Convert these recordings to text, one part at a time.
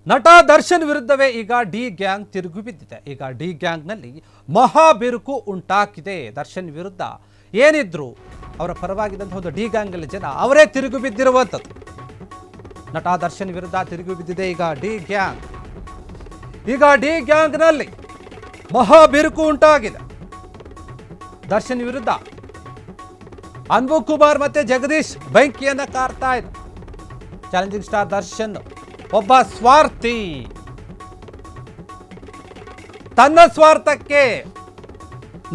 ನಟ ದರ್ಶನ್ ವಿರುದ್ಧವೇ ಈಗ ಡಿ ಗ್ಯಾಂಗ್ ತಿರುಗಿ ಬಿದ್ದಿದೆ. ಈಗ ಡಿ ಗ್ಯಾಂಗ್ನಲ್ಲಿ ಮಹಾ ಬಿರುಕು ಉಂಟಾಗಿದೆ. ದರ್ಶನ್ ವಿರುದ್ಧ ಏನಿದ್ರು ಅವರ ಪರವಾಗಿದ್ದಂತಹ ಒಂದು ಡಿ ಗ್ಯಾಂಗ್ನಲ್ಲಿ ಜನ ಅವರೇ ತಿರುಗಿ ಬಿದ್ದಿರುವಂಥದ್ದು. ನಟ ದರ್ಶನ್ ವಿರುದ್ಧ ತಿರುಗಿ ಬಿದ್ದಿದೆ ಈಗ ಡಿ ಗ್ಯಾಂಗ್. ಈಗ ಡಿ ಗ್ಯಾಂಗ್ನಲ್ಲಿ ಮಹಾ ಬಿರುಕು ಉಂಟಾಗಿದೆ. ದರ್ಶನ್ ವಿರುದ್ಧ ಅನ್ಬು ಕುಮಾರ್ ಮತ್ತೆ ಜಗದೀಶ್ ಬೆಂಕಿಯನ್ನ ಕಾರ್ತಾ ಇದೆ. ಚಾಲೆಂಜಿಂಗ್ ಸ್ಟಾರ್ ದರ್ಶನ್ ಒಬ್ಬ ಸ್ವಾರ್ಥಿ, ತನ್ನ ಸ್ವಾರ್ಥಕ್ಕೆ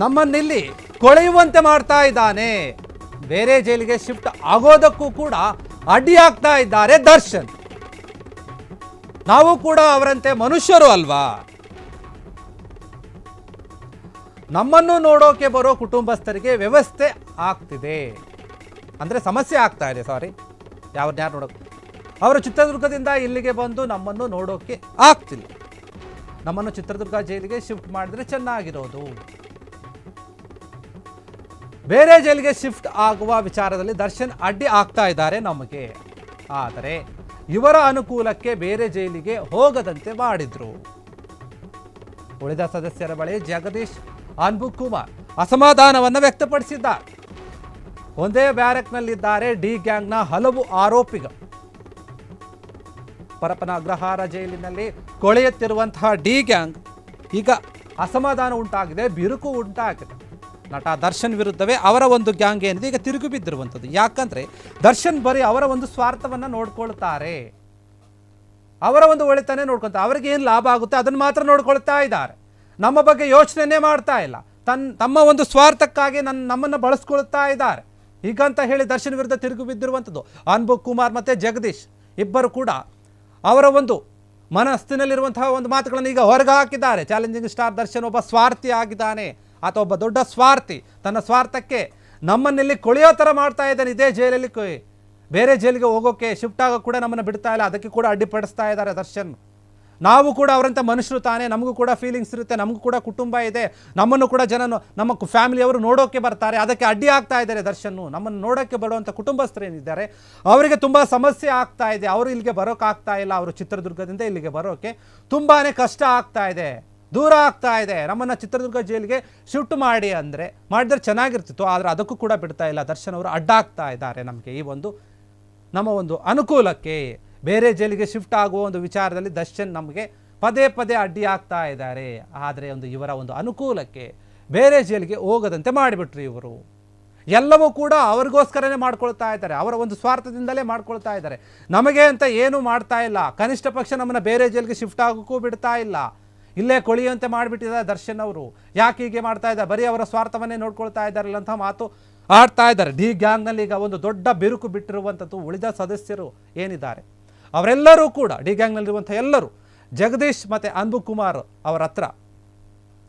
ನಮ್ಮನ್ನಿಲ್ಲಿ ಕೊಳೆಯುವಂತೆ ಮಾಡ್ತಾ ಇದ್ದಾನೆ. ಬೇರೆ ಜೈಲಿಗೆ ಶಿಫ್ಟ್ ಆಗೋದಕ್ಕೂ ಕೂಡ ಅಡ್ಡಿಯಾಗ್ತಾ ಇದ್ದಾರೆ ದರ್ಶನ್. ನಾವು ಕೂಡ ಅವರಂತೆ ಮನುಷ್ಯರು ಅಲ್ವಾ? ನಮ್ಮನ್ನು ನೋಡೋಕೆ ಬರೋ ಕುಟುಂಬಸ್ಥರಿಗೆ ವ್ಯವಸ್ಥೆ ಆಗ್ತಿದೆ, ಅಂದರೆ ಸಮಸ್ಯೆ ಆಗ್ತಾ ಇದೆ. ಯಾರು ನೋಡೋಕೆ ಅವರು ಚಿತ್ರದುರ್ಗದಿಂದ ಇಲ್ಲಿಗೆ ಬಂದು ನಮ್ಮನ್ನು ನೋಡೋಕೆ ಆಗ್ತಿಲ್ಲ. ನಮ್ಮನ್ನು ಚಿತ್ರದುರ್ಗ ಜೈಲಿಗೆ ಶಿಫ್ಟ್ ಮಾಡಿದ್ರೆ ಚೆನ್ನಾಗಿರೋದು. ಬೇರೆ ಜೈಲಿಗೆ ಶಿಫ್ಟ್ ಆಗುವ ವಿಚಾರದಲ್ಲಿ ದರ್ಶನ್ ಅಡ್ಡಿ ಆಗ್ತಾ ಇದ್ದಾರೆ ನಮಗೆ. ಆದರೆ ಇವರ ಅನುಕೂಲಕ್ಕೆ ಬೇರೆ ಜೈಲಿಗೆ ಹೋಗದಂತೆ ಮಾಡಿದ್ರು. ಉಳಿದ ಸದಸ್ಯರ ಬಳಿ ಜಗದೀಶ್, ಅನ್ಬು ಕುಮಾರ್ ಅಸಮಾಧಾನವನ್ನು ವ್ಯಕ್ತಪಡಿಸಿದ್ದಾರೆ. ಒಂದೇ ಬ್ಯಾರಕ್ನಲ್ಲಿದ್ದಾರೆ ಡಿ ಗ್ಯಾಂಗ್ನ ಹಲವು ಆರೋಪಿಗಳು. ಪರಪ್ಪನ ಅಗ್ರಹಾರ ಜೈಲಿನಲ್ಲಿ ಕೊಳೆಯುತ್ತಿರುವಂತಹ ಡಿ ಗ್ಯಾಂಗ್ ಈಗ ಅಸಮಾಧಾನ ಉಂಟಾಗಿದೆ, ಬಿರುಕು ಉಂಟಾಗಿದೆ. ನಟ ದರ್ಶನ್ ವಿರುದ್ಧವೇ ಅವರ ಒಂದು ಗ್ಯಾಂಗ್ ಏನಿದೆ ಈಗ ತಿರುಗಿ ಬಿದ್ದಿರುವಂಥದ್ದು. ಯಾಕಂದ್ರೆ ದರ್ಶನ್ ಬರೀ ಅವರ ಒಂದು ಸ್ವಾರ್ಥವನ್ನು ನೋಡ್ಕೊಳ್ತಾರೆ, ಅವರ ಒಂದು ಒಳಿತನೇ ನೋಡ್ಕೊಳ್ತಾರೆ. ಅವರಿಗೆ ಏನು ಲಾಭ ಆಗುತ್ತೆ ಅದನ್ನು ಮಾತ್ರ ನೋಡ್ಕೊಳ್ತಾ ಇದ್ದಾರೆ. ನಮ್ಮ ಬಗ್ಗೆ ಯೋಚನೆ ಮಾಡ್ತಾ ಇಲ್ಲ. ತಮ್ಮ ಒಂದು ಸ್ವಾರ್ಥಕ್ಕಾಗಿ ನಮ್ಮನ್ನು ಬಳಸ್ಕೊಳ್ತಾ ಇದ್ದಾರೆ. ಹೀಗಂತ ಹೇಳಿ ದರ್ಶನ್ ವಿರುದ್ಧ ತಿರುಗಿ ಬಿದ್ದಿರುವಂಥದ್ದು. ಅನ್ಬು ಕುಮಾರ್ ಮತ್ತು ಜಗದೀಶ್ ಇಬ್ಬರು ಕೂಡ ಅವರ ಒಂದು ಮನಸ್ಸಿನಲ್ಲಿರುವಂತಹ ಒಂದು ಮಾತುಗಳನ್ನು ಈಗ ಹೊರಗೆ ಹಾಕಿದ್ದಾರೆ. ಚಾಲೆಂಜಿಂಗ್ ಸ್ಟಾರ್ ದರ್ಶನ್ ಒಬ್ಬ ಸ್ವಾರ್ಥಿ ಆಗಿದ್ದಾನೆ, ಆತ ಒಬ್ಬ ದೊಡ್ಡ ಸ್ವಾರ್ಥಿ. ತನ್ನ ಸ್ವಾರ್ಥಕ್ಕೆ ನಮ್ಮನ್ನೆಲ್ಲಿ ಕೊಳೆಯೋ ಥರ ಮಾಡ್ತಾ ಇದ್ದಾನೆ. ಇದೇ ಜೈಲಲ್ಲಿ ಬೇರೆ ಜೈಲಿಗೆ ಹೋಗೋಕ್ಕೆ ಶಿಫ್ಟ್ ಆಗೋ ಕೂಡ ನಮ್ಮನ್ನು ಬಿಡ್ತಾ ಇಲ್ಲ, ಅದಕ್ಕೆ ಕೂಡ ಅಡ್ಡಿಪಡಿಸ್ತಾ ಇದ್ದಾರೆ ದರ್ಶನ್. ನಾವು ಕೂಡ ಅವರಂಥ ಮನುಷ್ಯರು ತಾನೇ, ನಮಗೂ ಕೂಡ ಫೀಲಿಂಗ್ಸ್ ಇರುತ್ತೆ, ನಮಗೂ ಕೂಡ ಕುಟುಂಬ ಇದೆ, ನಮ್ಮನ್ನು ಕೂಡ ನಮ್ಮ ಫ್ಯಾಮಿಲಿಯವರು ನೋಡೋಕ್ಕೆ ಬರ್ತಾರೆ, ಅದಕ್ಕೆ ಅಡ್ಡಿ ಆಗ್ತಾ ಇದ್ದಾರೆ ದರ್ಶನ್. ನಮ್ಮನ್ನು ನೋಡೋಕ್ಕೆ ಬರುವಂಥ ಕುಟುಂಬಸ್ಥರು ಏನಿದ್ದಾರೆ ಅವರಿಗೆ ತುಂಬ ಸಮಸ್ಯೆ ಆಗ್ತಾ ಇದೆ. ಅವರು ಇಲ್ಲಿಗೆ ಬರೋಕ್ಕಾಗ್ತಾ ಇಲ್ಲ. ಅವರು ಚಿತ್ರದುರ್ಗದಿಂದ ಇಲ್ಲಿಗೆ ಬರೋಕ್ಕೆ ತುಂಬಾ ಕಷ್ಟ ಆಗ್ತಾ ಇದೆ, ದೂರ ಆಗ್ತಾ ಇದೆ. ನಮ್ಮನ್ನು ಚಿತ್ರದುರ್ಗ ಜೈಲಿಗೆ ಶಿಫ್ಟ್ ಮಾಡಿದ್ರೆ ಚೆನ್ನಾಗಿರ್ತಿತ್ತು, ಆದರೆ ಅದಕ್ಕೂ ಕೂಡ ಬಿಡ್ತಾ ಇಲ್ಲ ದರ್ಶನ್ ಅವರು. ಅಡ್ಡಾಗ್ತಾ ಇದ್ದಾರೆ ನಮಗೆ, ಈ ಒಂದು ನಮ್ಮ ಒಂದು ಅನುಕೂಲಕ್ಕೆ. ಬೇರೆ ಜೈಲಿಗೆ ಶಿಫ್ಟ್ ಆಗುವ ಒಂದು ವಿಚಾರದಲ್ಲಿ ದರ್ಶನ್ ನಮಗೆ ಪದೇ ಪದೇ ಅಡ್ಡಿ ಆಗ್ತಾ ಇದ್ದಾರೆ. ಆದರೆ ಇವರ ಒಂದು ಅನುಕೂಲಕ್ಕೆ ಬೇರೆ ಜೈಲಿಗೆ ಹೋಗದಂತೆ ಮಾಡಿಬಿಟ್ರು ಇವರು. ಎಲ್ಲವೂ ಕೂಡ ಅವ್ರಿಗೋಸ್ಕರನೇ ಮಾಡ್ಕೊಳ್ತಾ ಇದ್ದಾರೆ, ಅವರ ಒಂದು ಸ್ವಾರ್ಥದಿಂದಲೇ ಮಾಡ್ಕೊಳ್ತಾ ಇದ್ದಾರೆ. ನಮಗೆ ಅಂತ ಏನೂ ಮಾಡ್ತಾ ಇಲ್ಲ. ಕನಿಷ್ಠ ಪಕ್ಷ ನಮ್ಮನ್ನು ಬೇರೆ ಜೈಲಿಗೆ ಶಿಫ್ಟ್ ಆಗೋಕ್ಕೂ ಬಿಡ್ತಾ ಇಲ್ಲ. ಇಲ್ಲೇ ಕೊಳಿಯುವಂತೆ ಮಾಡಿಬಿಟ್ಟಿದ್ದಾರೆ ದರ್ಶನ್ ಅವರು. ಯಾಕೆ ಹೀಗೆ ಮಾಡ್ತಾ ಇದ್ದಾರೆ? ಬರೀ ಅವರ ಸ್ವಾರ್ಥವನ್ನೇ ನೋಡ್ಕೊಳ್ತಾ ಇದ್ದಾರಲ್ಲ ಅಂತ ಮಾತು ಆಡ್ತಾ ಇದ್ದಾರೆ. ಡಿ ಗ್ಯಾಂಗ್ನಲ್ಲಿ ಈಗ ಒಂದು ದೊಡ್ಡ ಬಿರುಕು ಬಿಟ್ಟಿರುವಂಥದ್ದು. ಉಳಿದ ಸದಸ್ಯರು ಏನಿದ್ದಾರೆ ಅವರೆಲ್ಲರೂ ಕೂಡ ಡಿ ಗ್ಯಾಂಗ್ನಲ್ಲಿರುವಂಥ ಎಲ್ಲರೂ ಜಗದೀಶ್ ಮತ್ತು ಅನ್ಬು ಕುಮಾರ್ ಅವರ ಹತ್ರ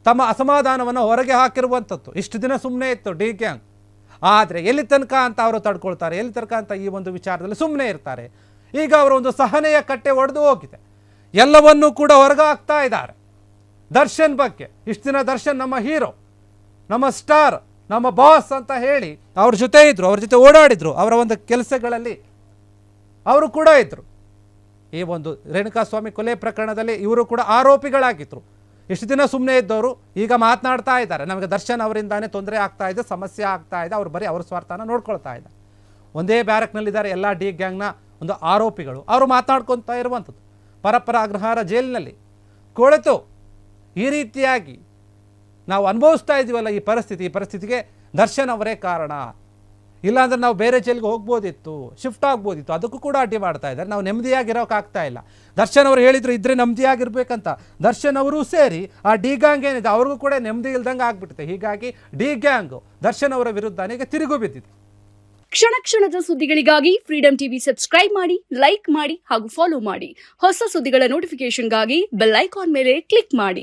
ತಮ್ಮ ಅಸಮಾಧಾನವನ್ನು ಹೊರಗೆ ಹಾಕಿರುವಂಥದ್ದು. ಇಷ್ಟು ದಿನ ಸುಮ್ಮನೆ ಇತ್ತು ಡಿ ಗ್ಯಾಂಗ್, ಆದರೆ ಎಲ್ಲಿ ತನಕ ಅಂತ ಅವರು ತಡ್ಕೊಳ್ತಾರೆ, ಎಲ್ಲಿ ತನಕ ಅಂತ ಈ ಒಂದು ವಿಚಾರದಲ್ಲಿ ಸುಮ್ಮನೆ ಇರ್ತಾರೆ. ಈಗ ಅವರ ಒಂದು ಸಹನೆಯ ಕಟ್ಟೆ ಒಡೆದು ಹೋಗಿದೆ. ಎಲ್ಲವನ್ನೂ ಕೂಡ ಹೊರಗೆ ಹಾಕ್ತಾ ಇದ್ದಾರೆ ದರ್ಶನ್ ಬಗ್ಗೆ. ಇಷ್ಟು ದಿನ ದರ್ಶನ್ ನಮ್ಮ ಹೀರೋ, ನಮ್ಮ ಸ್ಟಾರ್, ನಮ್ಮ ಬಾಸ್ ಅಂತ ಹೇಳಿ ಅವ್ರ ಜೊತೆ ಇದ್ರು, ಅವ್ರ ಜೊತೆ ಓಡಾಡಿದ್ರು, ಅವರ ಒಂದು ಕೆಲಸಗಳಲ್ಲಿ ಅವರು ಕೂಡ ಇದ್ದರು. ಈ ಒಂದು ರೇಣುಕಾಸ್ವಾಮಿ ಕೊಲೆ ಪ್ರಕರಣದಲ್ಲಿ ಇವರು ಕೂಡ ಆರೋಪಿಗಳಾಗಿದ್ದರು. ಇಷ್ಟು ದಿನ ಸುಮ್ಮನೆ ಇದ್ದವರು ಈಗ ಮಾತನಾಡ್ತಾ ಇದ್ದಾರೆ, ನಮಗೆ ದರ್ಶನ್ ಅವರಿಂದಾನೇ ತೊಂದರೆ ಆಗ್ತಾ ಇದೆ, ಸಮಸ್ಯೆ ಆಗ್ತಾ ಇದೆ, ಅವರು ಬರೀ ಅವ್ರ ಸ್ವಾರ್ಥನ ನೋಡ್ಕೊಳ್ತಾ ಇದ್ದಾರೆ. ಒಂದೇ ಬ್ಯಾರಕ್ನಲ್ಲಿದ್ದಾರೆ ಎಲ್ಲ ಡಿ ಗ್ಯಾಂಗ್ನ ಒಂದು ಆರೋಪಿಗಳು. ಅವರು ಮಾತನಾಡ್ಕೊತಾ ಇರುವಂಥದ್ದು. ಪರಪ್ಪನ ಅಗ್ರಹಾರ ಜೈಲಿನಲ್ಲಿ ಕೊಳೆತು ಈ ರೀತಿಯಾಗಿ ನಾವು ಅನುಭವಿಸ್ತಾ ಇದ್ದೀವಲ್ಲ, ಈ ಪರಿಸ್ಥಿತಿಗೆ ದರ್ಶನ್ ಅವರೇ ಕಾರಣ. ಇಲ್ಲಾಂದ್ರೆ ನಾವು ಬೇರೆ ಜೈಲಿಗೆ ಹೋಗ್ಬೋದಿತ್ತು, ಶಿಫ್ಟ್ ಆಗ್ಬೋದಿತ್ತು, ಅದಕ್ಕೂ ಕೂಡ ಅಡ್ಡಿ ಮಾಡ್ತಾ ಇದ್ದಾರೆ. ನಾವು ನೆಮ್ಮದಿಯಾಗಿರೋಕ್ಕಾಗ್ತಾ ಇಲ್ಲ. ದರ್ಶನ್ ಅವರು ಹೇಳಿದ್ರು ಇದ್ರೆ ನೆಮ್ಮದಿಯಾಗಿರ್ಬೇಕಂತ. ದರ್ಶನ್ ಅವರು ಸೇರಿ ಆ ಡಿ ಗ್ಯಾಂಗ್ ಏನಿದೆ ಅವ್ರಿಗೂ ಕೂಡ ನೆಮ್ಮದಿ ಇಲ್ದಂಗೆ ಆಗ್ಬಿಡುತ್ತೆ. ಹೀಗಾಗಿ ಡಿ ಗ್ಯಾಂಗ್ ದರ್ಶನ್ ಅವರ ವಿರುದ್ಧನೇ ತಿರುಗು ಬಿದ್ದಿದೆ. ಕ್ಷಣ ಕ್ಷಣದ ಸುದ್ದಿಗಳಿಗಾಗಿ ಫ್ರೀಡಂ ಟಿವಿ ಸಬ್ಸ್ಕ್ರೈಬ್ ಮಾಡಿ, ಲೈಕ್ ಮಾಡಿ ಹಾಗೂ ಫಾಲೋ ಮಾಡಿ. ಹೊಸ ಸುದ್ದಿಗಳ ನೋಟಿಫಿಕೇಶನ್ಗಾಗಿ ಬೆಲ್ ಐಕಾನ್ ಮೇಲೆ ಕ್ಲಿಕ್ ಮಾಡಿ.